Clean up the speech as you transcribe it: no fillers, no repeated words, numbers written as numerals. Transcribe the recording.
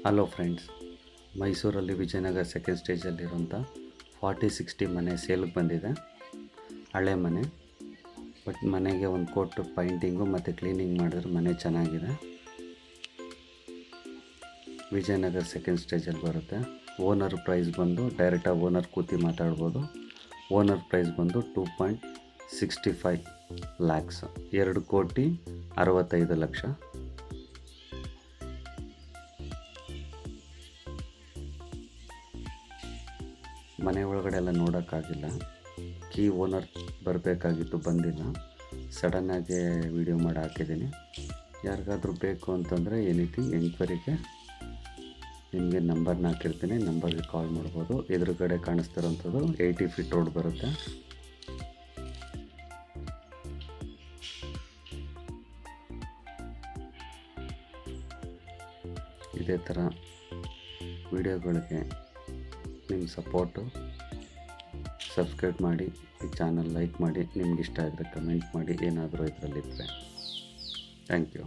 Hello friends, ಮೈಸೂರಲ್ಲಿ Vijayanagara second ಸ್ಟೇಜಲ್ಲಿರುವಂಥ 40-60 ಮನೆ ಸೇಲ್ಗೆ ಬಂದಿದೆ. ಹಳೆ ಮನೆ, ಬಟ್ ಮನೆಗೆ ಒಂದು ಕೋಟ್ ಪೈಂಟಿಂಗು ಮತ್ತು ಕ್ಲೀನಿಂಗ್ ಮಾಡಿದ್ರೆ ಮನೆ ಚೆನ್ನಾಗಿದೆ. ವಿಜಯನಗರ ಸೆಕೆಂಡ್ ಸ್ಟೇಜಲ್ಲಿ ಬರುತ್ತೆ. ಓನರ್ ಪ್ರೈಸ್ ಬಂದು ಡೈರೆಕ್ಟಾಗಿ ಓನರ್ ಕೂತಿ ಮಾತಾಡ್ಬೋದು. ಓನರ್ ಪ್ರೈಸ್ ಬಂದು 2.65 ಲ್ಯಾಕ್ಸ್, 2,65,00,000. ಮನೆ ಒಳಗಡೆ ಎಲ್ಲ ನೋಡೋಕ್ಕಾಗಿಲ್ಲ. ಕೀ ಓನರ್ ಬರಬೇಕಾಗಿತ್ತು, ಬಂದಿಲ್ಲ. ಸಡನ್ನಾಗಿ ವಿಡಿಯೋ ಮಾಡಿ ಹಾಕಿದ್ದೀನಿ. ಯಾರಿಗಾದ್ರೂ ಬೇಕು ಅಂತಂದರೆ ಎನಿಥಿಂಗ್ ಎಂಕ್ವೈರಿಗೆ ನಿಮಗೆ ನಂಬರ್ನ ಹಾಕಿರ್ತೀನಿ, ನಂಬರ್ಗೆ ಕಾಲ್ ಮಾಡ್ಬೋದು. ಎದುರುಗಡೆ ಕಾಣಿಸ್ತಿರೋಂಥದ್ದು 80 ಫೀಟ್ ರೋಡ್ ಬರುತ್ತೆ. ಇದೇ ಥರ ವಿಡಿಯೋಗಳಿಗೆ ನಿಮ್ಮ ಸಪೋರ್ಟು, ಸಬ್ಸ್ಕ್ರೈಬ್ ಮಾಡಿ, ಈ ಚಾನಲ್ ಲೈಕ್ ಮಾಡಿ, ನಿಮ್ಗೆ ಇಷ್ಟ ಆದರೆ ಕಮೆಂಟ್ ಮಾಡಿ, ಏನಾದರೂ ಇದರಲ್ಲಿದ್ದರೆ. Thank you.